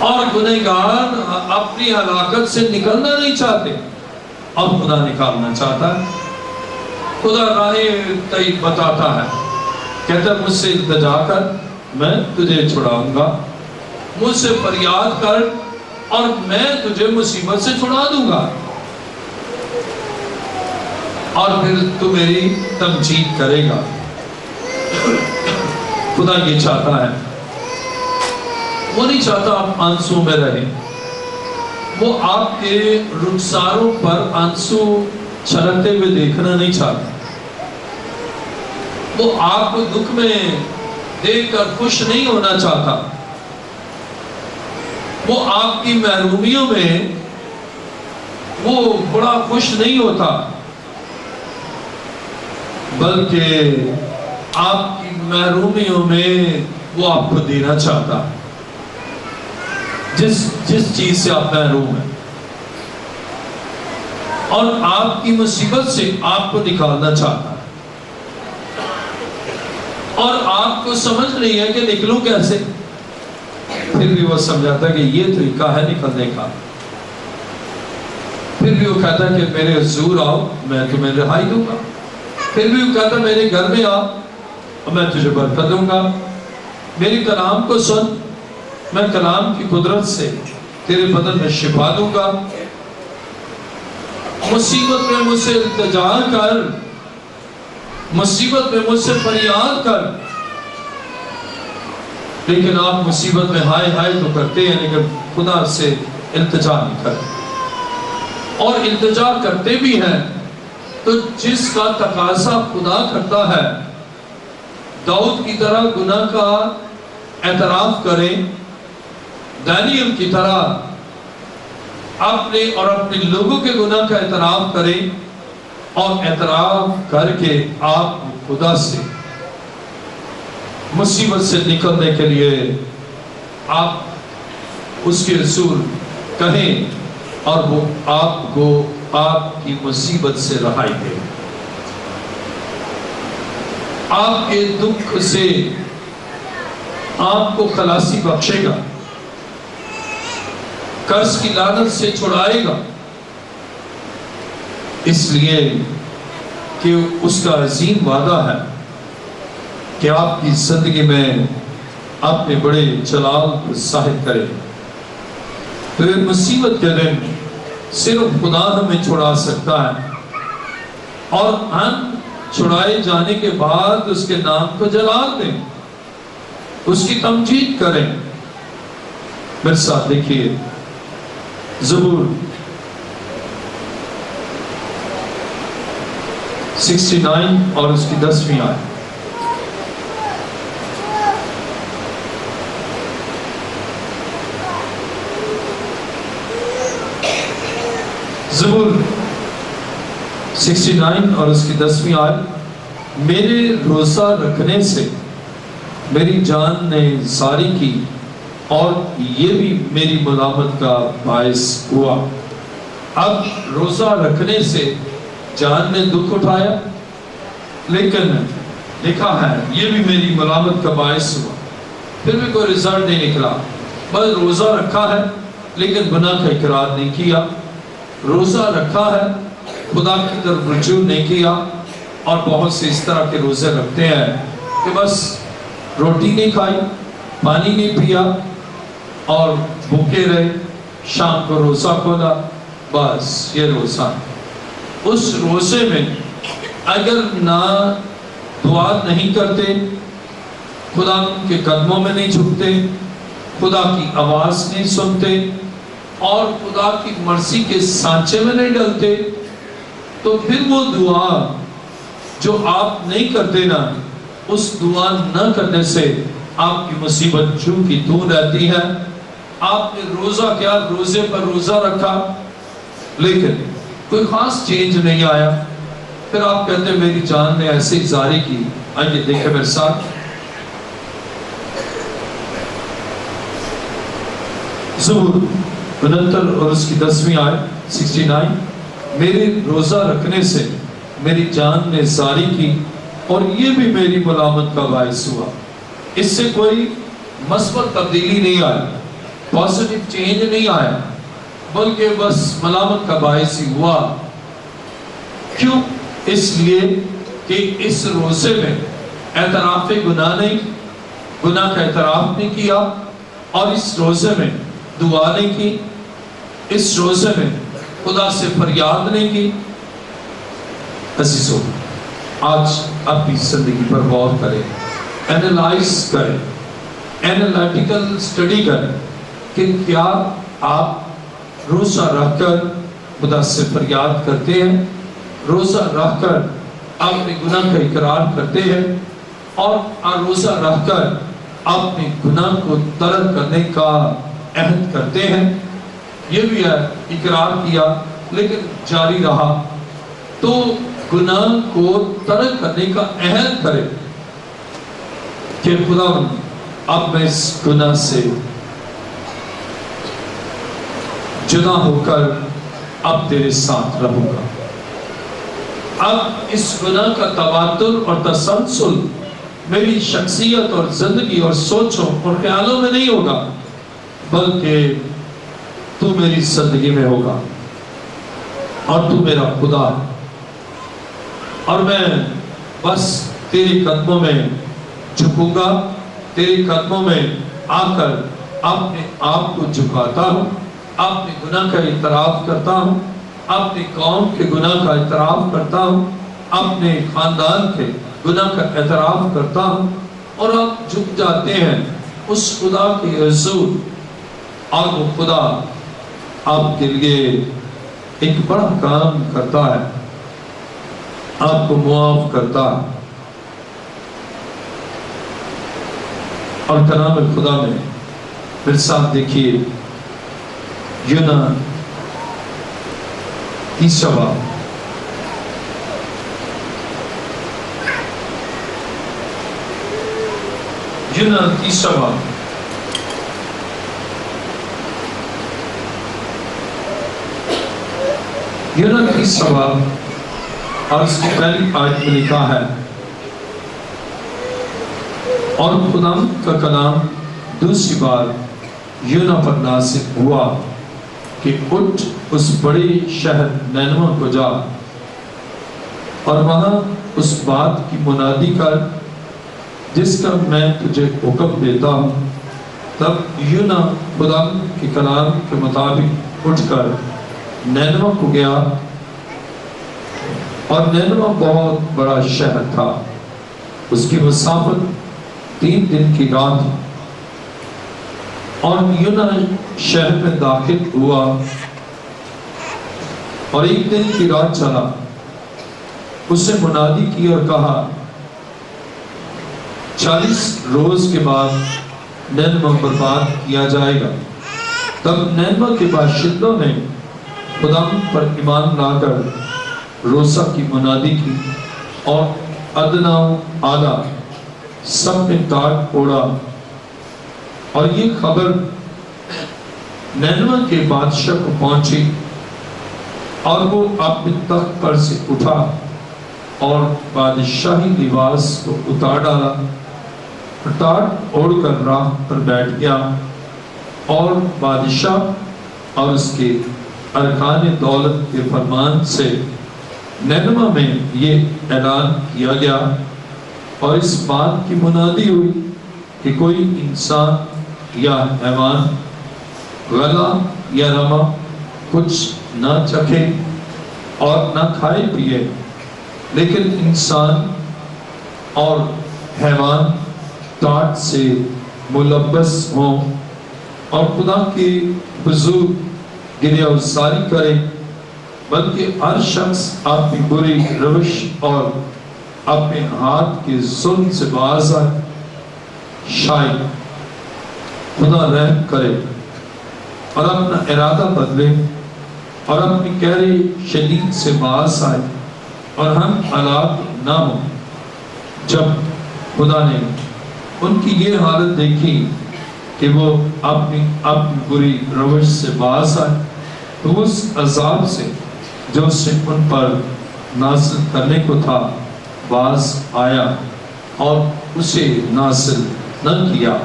اور گنہگار اپنی ہلاکت سے نکلنا نہیں چاہتے۔ اب خدا نکالنا چاہتا ہے، خدا راہیں طریق بتاتا ہے، کہتا ہے مجھ سے التجا کر، میں تجھے چھڑاؤں گا، مجھ سے فریاد کر، اور میں تجھے مصیبت سے چھڑا دوں گا، اور پھر تو میری تمجید کرے گا۔ خدا یہ چاہتا ہے، وہ نہیں چاہتا آپ آنسو میں رہیں، وہ آپ کے رخساروں پر آنسو چھلکتے ہوئے دیکھنا نہیں چاہتا، وہ آپ کو دکھ میں دیکھ کر خوش نہیں ہونا چاہتا، وہ آپ کی محرومیوں میں وہ بڑا خوش نہیں ہوتا، بلکہ آپ کی محرومیوں میں وہ آپ کو دینا چاہتا، جس چیز سے آپ محروم ہیں، اور آپ کی مصیبت سے آپ کو نکالنا چاہتا ہے، اور آپ کو سمجھ نہیں ہے کہ نکلوں کیسے، پھر بھی وہ سمجھاتا ہے کہ یہ طریقہ ہے نکلنے کا، پھر بھی وہ کہتا ہے کہ میرے حضور آؤ میں تمہیں رہائی دوں گا، پھر بھی وہ کہتا ہے میرے گھر میں آ اور میں تجھے برکت دوں گا، میری کلام کو سن، میں کلام کی قدرت سے تیرے بدن میں شفا دوں گا، مصیبت میں مجھ سے التجا کر، مصیبت میں مجھ سے فریاد کر، لیکن آپ مصیبت میں ہائے ہائے تو کرتے ہیں لیکن خدا سے التجا نہیں کرتے، اور التجا کرتے بھی ہیں تو جس کا تقاضا خدا کرتا ہے، داؤد کی طرح گناہ کا اعتراف کریں، دانیل کی طرح اپنے اور اپنے لوگوں کے گناہ کا اعتراف کریں، اور اعتراف کر کے آپ خدا سے مصیبت سے نکلنے کے لیے آپ اس کے رسول کہیں، اور وہ آپ کو آپ کی مصیبت سے رہائی دے، آپ کے دکھ سے آپ کو خلاصی بخشے گا، قرض کی لعنت سے چھڑائے گا، اس لیے کہ اس کا عظیم وعدہ ہے کہ آپ کی زندگی میں اپنے بڑے جلال کو ظاہر کرے۔ پھر مصیبت کے دن صرف خدا ہمیں چھڑا سکتا ہے، اور ہم چھڑائے جانے کے بعد اس کے نام کو جلال دیں، اس کی تمجید کریں۔ میرے ساتھ دیکھیے زبور 69 اور اس کی 10ویں آیت۔ زبور 69 اور اس کی 10ویں آیت، میرے روزہ رکھنے سے میری جان نے زاری کی، اور یہ بھی میری ملامت کا باعث ہوا۔ اب روزہ رکھنے سے جان نے دکھ اٹھایا، لیکن لکھا ہے یہ بھی میری ملامت کا باعث ہوا، پھر بھی کوئی رزلٹ نہیں نکلا، بس روزہ رکھا ہے لیکن گناہ کا اقرار نہیں کیا، روزہ رکھا ہے خدا کی طرف رجوع نہیں کیا، اور بہت سے اس طرح کے روزے رکھتے ہیں کہ بس روٹی نہیں کھائی، پانی نہیں پیا اور بھوکے رہے، شام کو روزہ کھولا، بس یہ روزہ۔ اس روزے میں اگر نہ دعا نہیں کرتے، خدا کے قدموں میں نہیں جھکتے، خدا کی آواز نہیں سنتے، اور خدا کی مرضی کے سانچے میں نہیں ڈلتے، تو پھر وہ دعا جو آپ نہیں کرتے نا، اس دعا نہ کرنے سے آپ کی مصیبت جو کی تو رہتی ہے۔ آپ نے روزہ کیا، روزے پر روزہ رکھا، لیکن کوئی خاص چینج نہیں آیا، پھر آپ کہتے ہیں میری جان نے ایسے زاری کی۔ آئیے دیکھیں میرے ساتھ زبور 69 اور اس کی 10ویں آیت 69، میرے روزہ رکھنے سے میری جان نے زاری کی، اور یہ بھی میری ملامت کا باعث ہوا۔ اس سے کوئی مثبت تبدیلی نہیں آئی، پازیٹیو چینج نہیں آیا، بلکہ بس ملامت کا باعث ہی ہوا۔ کیوں؟ اس لیے کہ اس روزے میں اعتراف گناہ نہیں، گناہ کا اعتراف نہیں کیا، اور اس روزے میں دعا نہیں کی، اس روزے میں خدا سے فریاد نہیں کی؟ عزیزو، آج اپنی زندگی پر غور کریں، اینالائز کریں، اینالیٹیکل سٹڈی کریں کہ کیا آپ روزہ رکھ کر خدا سے فریاد کرتے ہیں، روزہ رکھ کر اپنے گناہ کا اقرار کرتے ہیں، اور روزہ رکھ کر اپنے گناہ کو ترک کرنے کا عہد کرتے ہیں؟ یہ بھی ہے اقرار کیا لیکن جاری رہا، تو گناہ کو ترک کرنے کا عہد کرے کہ خدا اب میں اس گناہ سے جدا ہو کر اب تیرے ساتھ رہوں گا، اب اس گناہ کا تواتر اور تسلسل میری شخصیت اور زندگی اور سوچوں اور خیالوں میں نہیں ہوگا، بلکہ تو میری زندگی میں ہوگا اور تو میرا خدا ہے، اور میں بس تیرے قدموں میں جھکوں گا، تیرے قدموں میں آ کر اپنے آپ کو جھکاتا ہوں، اپنے گناہ کا اعتراف کرتا ہوں، اپنے قوم کے گناہ کا اعتراف کرتا ہوں، اپنے خاندان کے گناہ کا اعتراف کرتا ہوں، اور آپ جھک جاتے ہیں اس خدا کے حضور، اور وہ خدا آپ کے لیے ایک بڑا کام کرتا ہے، آپ کو معاف کرتا ہے۔ اور کلام خدا میں میرے ساتھ دیکھیے یونا 30 باب، یونا 30 باب یونا 30 باب اور اس کی پہلی آیت میں لکھا ہے، اور خدا کا کلام دوسری بار یونا پر نازل ہوا کہ اٹھ اس بڑے شہر نینوہ کو جا اور وہاں اس بات کی منادی کر جس کا میں تجھے حکم دیتا ہوں۔ تب یونا خدا کے کلام کے مطابق اٹھ کر نینوہ کو گیا، اور نینوہ بہت بڑا شہر تھا، اس کی مسافت 3 دن کی رات تھی، اور یونا شہر میں داخل ہوا اور 1 دن کی رات چلا، اسے منادی کی اور کہا 40 روز کے بعد نینوہ برباد کیا جائے گا۔ تب نینوہ کے باشندوں نے خدا پر ایمان لا کر روزہ کی منادی کی، اور ادنا و اعلیٰ سب نے ٹاٹ اوڑا، اور یہ خبر نینوہ کے بادشاہ کو پہنچی، اور وہ اپنے تخت پر سے اٹھا اور بادشاہی لباس کو اتار ڈالا، ٹاٹ اوڑھ کر راہ پر بیٹھ گیا، اور بادشاہ اور اس کے ارکان دولت کے فرمان سے نینوہ میں یہ اعلان کیا گیا، اور اس بات کی منادی ہوئی کہ کوئی انسان یا حیوان غلہ یا رما کچھ نہ چکھے اور نہ کھائے پیے، لیکن انسان اور حیوان ٹاٹ سے ملبس ہوں اور خدا کے حضور گریہ گزاری کرے، بلکہ ہر شخص اپنی بری روش اور اپنے ہاتھ کے ظلم سے باز آئے، شاید خدا رحم کرے اور اپنا ارادہ بدلے اور اپنی گہری شدید سے باز آئے، اور ہم ہلاک نہ ہوں۔ جب خدا نے ان کی یہ حالت دیکھی کہ وہ اپنی بری روش سے باز آئے، تو اس عذاب سے جو اسے ان پر نازل کرنے کو تھا باز آیا اور اسے نازل نہ کیا۔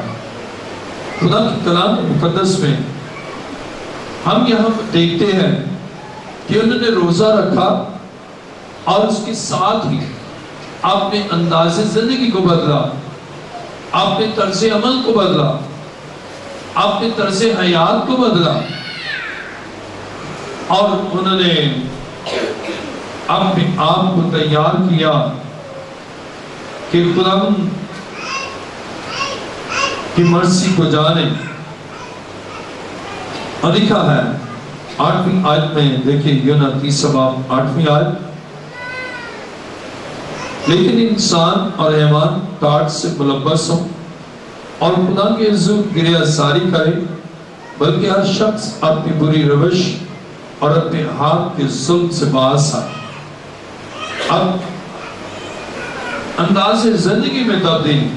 خدا کے کلام مقدس میں ہم یہاں دیکھتے ہیں کہ انہوں نے روزہ رکھا اور اس کے ساتھ ہی اپنے انداز زندگی کو بدلا، اپنے طرز عمل کو بدلا، اپنے طرز حیات کو بدلا، اور انہوں نے اپنے آپ کو تیار کیا کہ خدا کی مرضی کو جانے. اور لکھا ہے 8ویں آیت میں، دیکھیں یونا 30 باب 8ویں آیت، لیکن انسان اور حیوان ٹاٹ سے ملبس ہوں اور خدا کے حضور گریہ ساری کرے، بلکہ ہر شخص اپنی بری روش اور اپنے ہاتھ کے ظلم سے باز آئے. اب انداز زندگی میں تبدیلی،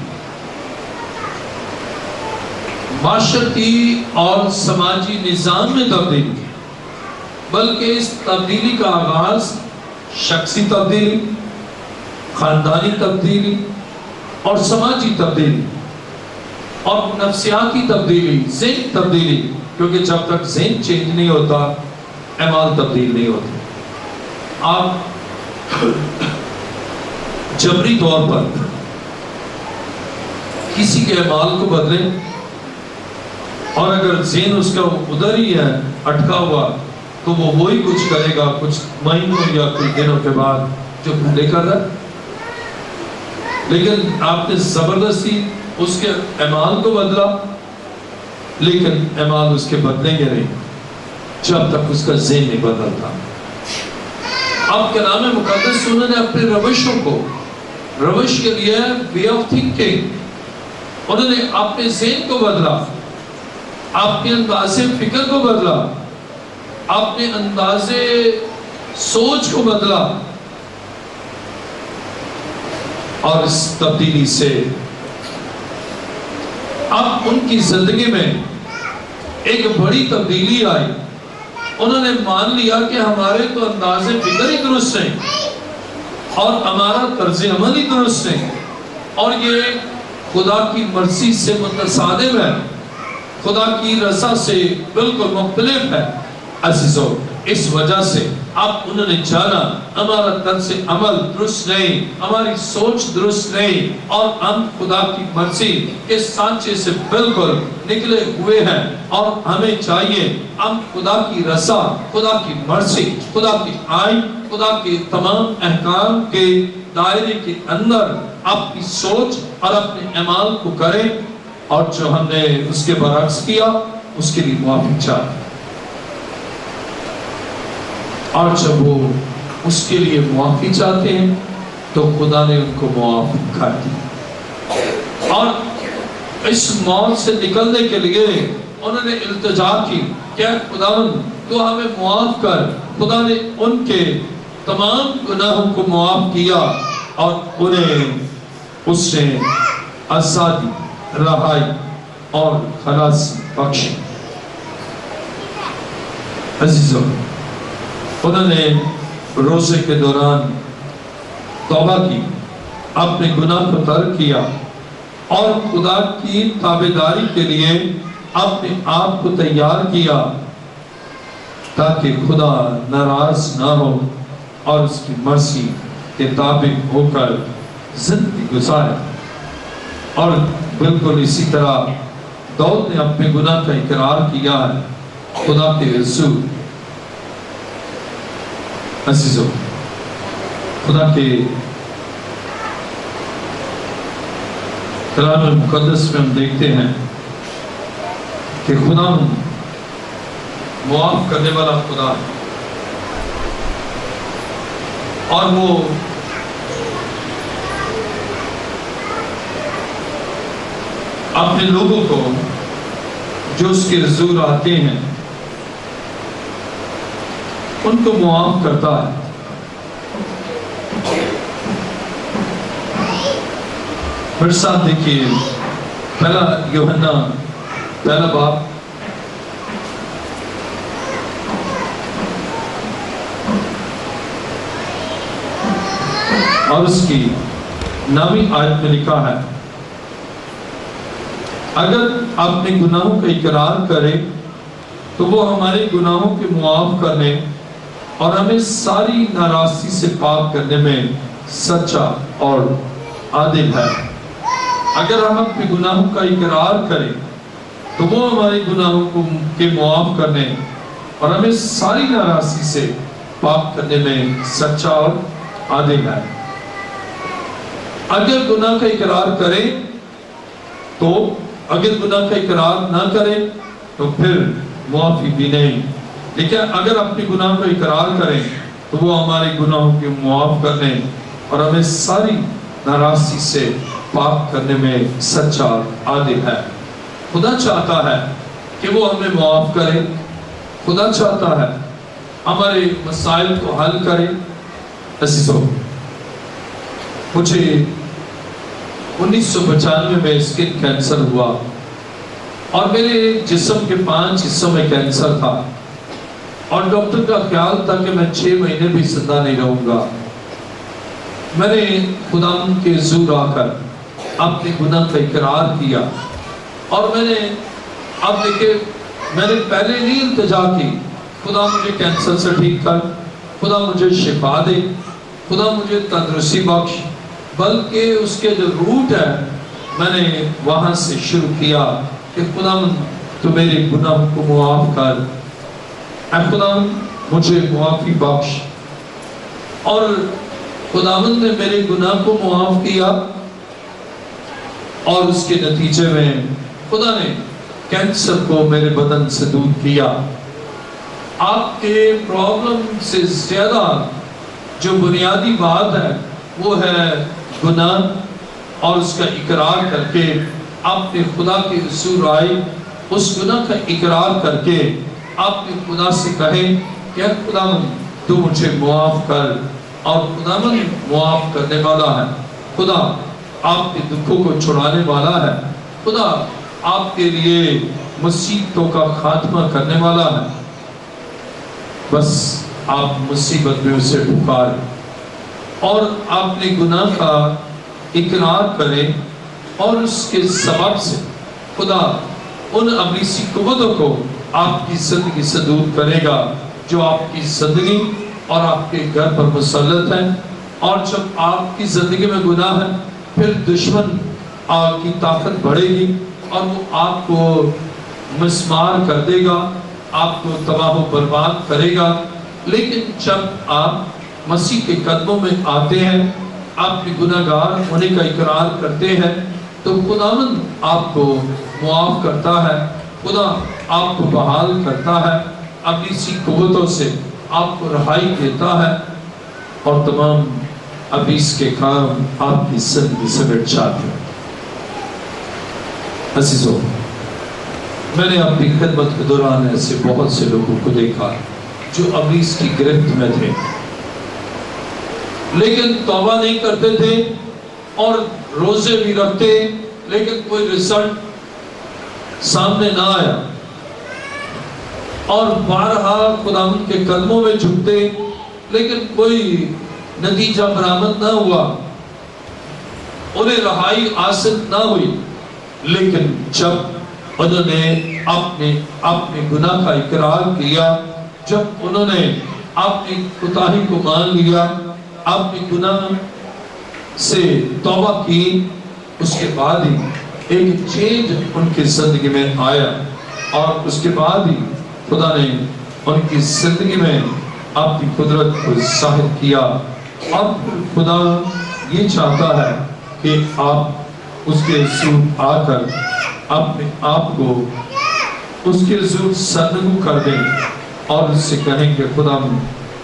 معاشرتی اور سماجی نظام میں تبدیلی، بلکہ اس تبدیلی کا آغاز شخصی تبدیلی، خاندانی تبدیلی اور سماجی تبدیلی اور نفسیاتی تبدیلی، ذہن تبدیلی، کیونکہ جب تک ذہن چینج نہیں ہوتا اعمال تبدیل نہیں ہوتے. آپ جبری طور پر کسی کے اعمال کو بدلیں اور اگر ذہن اس کا ادھر ہی ہے اٹکا ہوا تو وہ وہی کچھ کرے گا کچھ مہینوں یا کچھ دنوں کے بعد جو پہلے کر رہا ہے. لیکن آپ نے زبردستی اس کے اعمال کو بدلا، لیکن اعمال اس کے بدلیں گے نہیں جب تک اس کا ذہن نہیں بدلتا. اب کلام مقدس انہوں نے اپنے روشوں کو، روش کے لیے وے آف تھنکنگ، انہوں نے اپنے ذہن کو بدلا، اپنے انداز فکر کو بدلا، اپنے انداز سوچ کو بدلا. اور اس تبدیلی سے اب ان کی زندگی میں ایک بڑی تبدیلی آئی. انہوں نے مان لیا کہ ہمارے تو انداز فکر ہی درست نہیں اور ہمارا طرز عمل ہی درست نہیں، اور یہ خدا کی مرضی سے متصادم ہے، خدا کی رضا سے بالکل مختلف ہے. عزیزو، اس وجہ سے اب انہوں نے جانا ہمارا طرز عمل درست نہیں، ہماری سوچ درست نہیں، اور ہم خدا کی مرضی کے سانچے سے بالکل نکلے ہوئے ہیں. اور ہمیں چاہیے ہم خدا کی رضا، خدا کی مرضی، خدا کی آئین، خدا کے تمام احکام کے دائرے کے اندر اپنی سوچ اور اپنے اعمال کو کریں، اور جو ہم نے اس کے برعکس کیا اس کے لیے معافی چاہتے. اور جب وہ اس کے لیے معافی چاہتے ہیں تو خدا نے ان کو معاف کر دی. اور اس موت سے نکلنے کے لیے انہوں نے التجا کی کہ خداوند تو ہمیں معاف کر. خدا نے ان کے تمام گناہوں کو معاف کیا اور انہیں اس سے آزادی، رہائی اور خلاص بخشی. عزیزو، انہوں نے روزے کے دوران توبہ کی، اپنے گناہ کو ترک کیا اور خدا کی تابعداری کے لیے اپنے آپ کو تیار کیا تاکہ خدا ناراض نہ ہو اور اس کی مرضی کے تابع ہو کر زندگی گزارے. اور بالکل اسی طرح داؤد نے اپنے گناہ کا اقرار کیا ہے خدا کے حضور. عزیزو، خدا کے کلام مقدس میں ہم دیکھتے ہیں کہ خدا معاف کرنے والا خدا ہے، اور وہ اپنے لوگوں کو جو اس کے حضور آتے ہیں ان کو معاف کرتا ہے. پھر ساتھ دیکھیے پہلا یوحنا پہلا باب اور اس کی 9ویں آیت میں لکھا ہے، اگر اپنے گناہوں کا اقرار کرے تو وہ ہمارے گناہوں کے معاف کرنے اور ہمیں ساری ناراضی سے پاک کرنے میں سچا اور عادل ہے. اگر ہم اپنے گناہوں کا اقرار کریں تو وہ ہمارے گناہوں کے معاف کرنے اور ہمیں ساری ناراضی سے پاک کرنے میں سچا اور عادل ہے۔ اگر گناہ کا اقرار کرے تو، اگر گناہ کا اقرار نہ کرے تو پھر معافی بھی نہیں، لیکن اگر اپنی گناہ کا اقرار کریں تو وہ ہمارے گناہوں کی معاف کرنے اور ہمیں ساری ناراضی سے پاک کرنے میں سچا عادل ہے۔ خدا چاہتا ہے کہ وہ ہمیں معاف کرے، خدا چاہتا ہے ہمارے مسائل کو حل کرے۔ عزیزو، مجھے 1995 میں اسکن کینسر ہوا اور میرے جسم کے 5 حصوں میں کینسر تھا، اور ڈاکٹر کا خیال تھا کہ میں 6 مہینے بھی زندہ نہیں رہوں گا۔ میں نے خدا کے حضور آ کر اپنے گناہ کا اقرار کیا، اور میں نے پہلے نہیں التجا کی خدا مجھے کینسر سے ٹھیک کر، خدا مجھے شفا دے، خدا مجھے تندرستی بخش، بلکہ اس کے جو روٹ ہے میں نے وہاں سے شروع کیا کہ خدا تو میرے گناہ کو معاف کر، اے خدا مجھے معافی بخش۔ اور خداوند نے میرے گناہ کو معاف کیا، اور اس کے نتیجے میں خدا نے کینسر کو میرے بدن سے دور کیا۔ آپ کے پرابلم سے زیادہ جو بنیادی بات ہے وہ ہے گناہ، اور اس کا اقرار کر کے آپ نے خدا کے حضور آئے، اس گناہ کا اقرار کر کے آپ نے خدا سے کہے کہ خدا تو مجھے معاف کر، اور خدا معاف کرنے والا ہے، خدا آپ کے دکھوں کو چھڑانے والا ہے، خدا آپ کے لیے مصیبتوں کا خاتمہ کرنے والا ہے۔ بس آپ مصیبت میں اسے پکاریں اور آپ نے گناہ کا اقرار کریں، اور اس کے سبب سے خدا ان ابلیسی قوتوں کو آپ کی زندگی سے دور کرے گا جو آپ کی زندگی اور آپ کے گھر پر مسلط ہیں۔ اور جب آپ کی زندگی میں گناہ ہے پھر دشمن آپ کی طاقت بڑھے گی، اور وہ آپ کو مسمار کر دے گا، آپ کو تباہ و برباد کرے گا۔ لیکن جب آپ مسیح کے قدموں میں آتے ہیں، آپ کی گناہگار ہونے کا اقرار کرتے ہیں، تو خداوند آپ کو معاف کرتا ہے، خدا آپ کو بحال کرتا ہے، ابلیسی قوتوں سے آپ کو رہائی دیتا ہے، اور تمام ابلیس کے کام آپ کی زندگی سے مٹ جاتے ہیں۔ عزیزو، میں نے اپنی خدمت کے دوران ایسے بہت سے لوگوں کو دیکھا جو ابلیس کی گرفت میں تھے، لیکن توبہ نہیں کرتے تھے اور روزے بھی رکھتے، لیکن کوئی رزلٹ سامنے نہ آیا، اور بارہا خداوند کے قدموں میں جھکتے، لیکن کوئی نتیجہ برآمد نہ ہوا، انہیں رہائی حاصل نہ ہوئی۔ لیکن جب انہوں نے اپنے گناہ کا اقرار کیا، جب انہوں نے اپنی کوتاہی کو مان لیا، اپنے گناہ سے توبہ کی، اس کے بعد ہی ایک چینج ان کی زندگی میں آیا، اور اس کے بعد ہی خدا نے ان کی زندگی میں اپنی قدرت کو ظاہر کیا۔ اب خدا یہ چاہتا ہے کہ آپ اس کے حضور آ کر اپنے آپ کو اس کے حضور سرنگو کر دیں، اور اس سے کہیں کہ خدا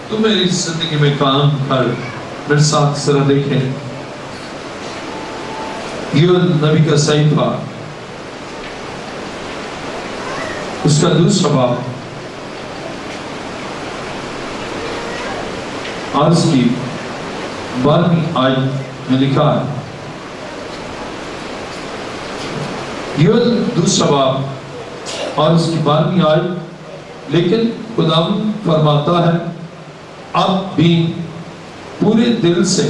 تو میری زندگی میں کام کر۔ میرے ساتھ ذرا دیکھیں یوئیل نبی کا صحیفہ، اس کا 2 باب، آج کی 12ویں آیت میں لکھا ہے، یوئیل 2 باب اور اس کی 12ویں آیت، لیکن خداوند فرماتا ہے اب بھی پورے دل سے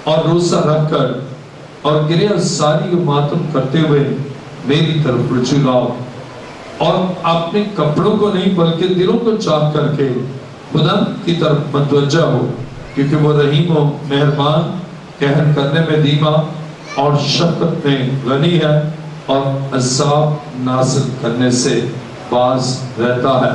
اور روزہ رکھ کر اور گریہ زاری و ماتم کرتے ہوئے میری طرف رجوع لاؤ، اور اپنے کپڑوں کو نہیں بلکہ دلوں کو چاک کر کے خدا کی طرف متوجہ ہو، کیونکہ وہ رحیم و مہربان، قہر کرنے میں دھیما اور شفقت میں غنی ہے، اور عذاب نازل کرنے سے باز رہتا ہے۔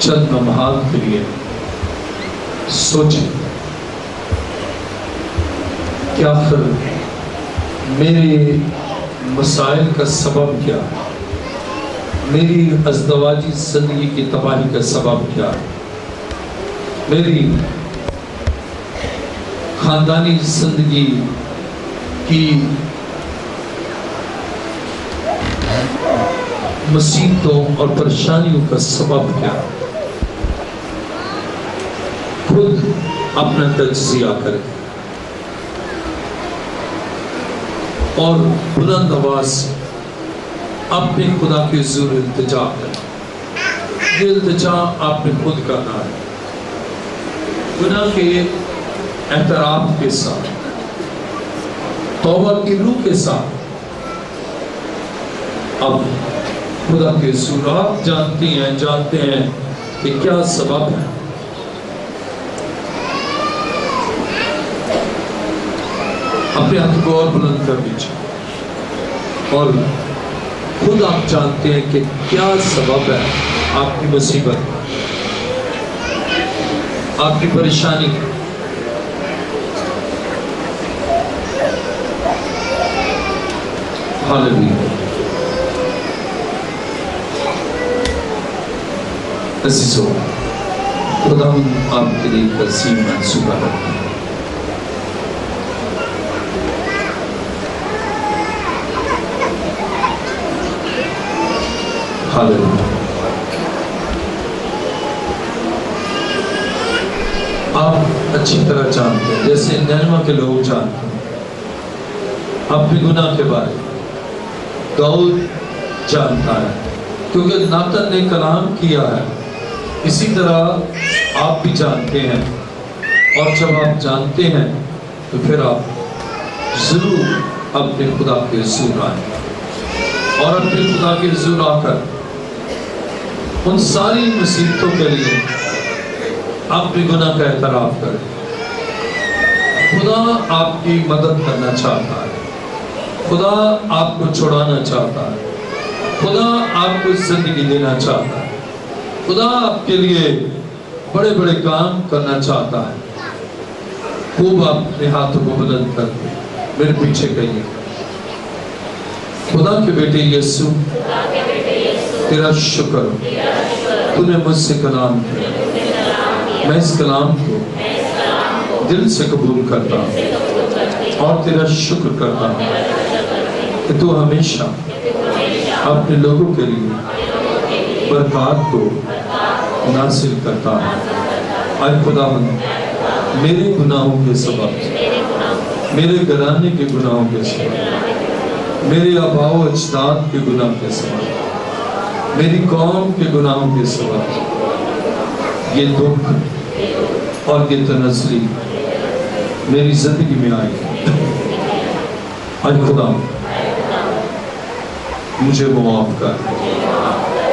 چند لمحات کے لیے سوچیں کہ آخر میرے مسائل کا سبب کیا ہے، میری ازدواجی زندگی کی تباہی کا سبب کیا ہے، میری خاندانی زندگی کی مصیبتوں اور پریشانیوں کا سبب کیا ہے۔ خود اپنا تجزیہ کریں اور بلند آواز اپنے خدا کے حضور التجا کریں۔ یہ التجا آپ نے خود کرنا ہے، گناہ کے اعتراف کے ساتھ، توبہ کی روح کے ساتھ۔ اب خدا کے حضور آپ جانتے ہیں کہ کیا سبب ہے۔ اپنے ہاتھ کو اور بلند کر دیجیے اور خود آپ جانتے ہیں کہ کیا سبب ہے آپ کی مصیبت، آپ کی پریشانی۔ ہاللیلویا۔ عزیزو، خدا آپ کے لیے ایک عظیم منصوبہ رکھتا ہے۔ ہاللیلویا۔ آپ اچھی طرح جانتے ہیں، جیسے نینوا کے لوگ جانتے ہیں اپنے گناہ کے بارے، داؤد جانتا ہے کیونکہ ناتن نے کلام کیا ہے، اسی طرح آپ بھی جانتے ہیں۔ اور جب آپ جانتے ہیں تو پھر آپ ضرور اپنے خدا کے حضور آئیں اور اپنے خدا کے حضور آ کر ان ساری مصیبتوں کے لیے اپنے گناہ کا اعتراف کریں۔ خدا آپ کی مدد کرنا چاہتا ہے، خدا آپ کو چھڑانا چاہتا ہے، خدا آپ کو زندگی دینا چاہتا ہے، خدا آپ کے لیے بڑے بڑے کام کرنا چاہتا ہے۔ خوب آپ اپنے ہاتھوں کو بلند کر کے میرے پیچھے کہیے، خدا کے بیٹے یسوع، تیرا شکر تو نے مجھ سے کلام کیا، میں اس کلام کو دل سے قبول کرتا ہوں اور تیرا شکر کرتا ہوں کہ تو ہمیشہ اپنے لوگوں کے لیے برکات کو نازل کرتا ہے۔ اے خداوند، میرے گناہوں کے سبب، میرے گھرانے کے گناہوں کے سبب، میرے آباء و اجداد کے گناہ کے سبب، میری قوم کے گناہوں کے سبب یہ دکھ اور یہ تنزلی میری زندگی میں آئی۔ اے خدا، مجھے معاف کر،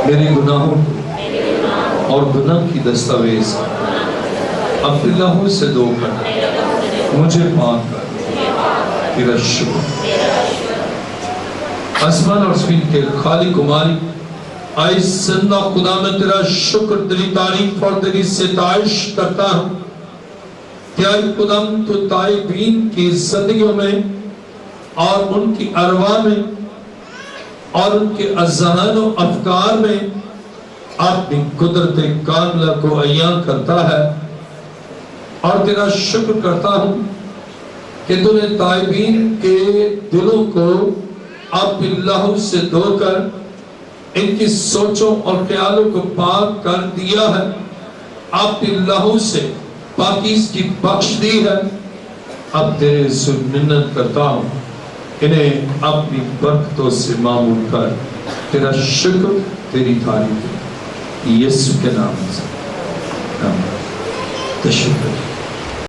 میرے گناہوں اور گناہ کی دستاویز اپنے لہو سے دھو کر مجھے پاک کر۔ تیرا شکر۔ آسمان اور زمین کے خالق و مالک، اے زندہ خدا، میں تیرا شکر، تیری تعریف اور تیری ستائش کرتا ہوں کہ اے خدا تو تائبین کی زندگیوں میں اور ان کی ارواح میں اور ان کے اذہان و افکار میں اپنی قدرت کاملہ کو عیاں کرتا ہے۔ اور تیرا شکر کرتا ہوں کہ تو نے تائبین کے دلوں کو اپنے لہو سے دھو کر ان کی سوچوں اور خیالوں کو پاک کر دیا ہے، اپنے لہو سے پاکیزگی بخش دی ہے۔ اب تیرے سے منت کرتا ہوں، انہیں اپنی برکتوں سے معمول کر۔ تیرا شکر، تیری تعریف یسوع کے نام سے، آمین۔ تشکر۔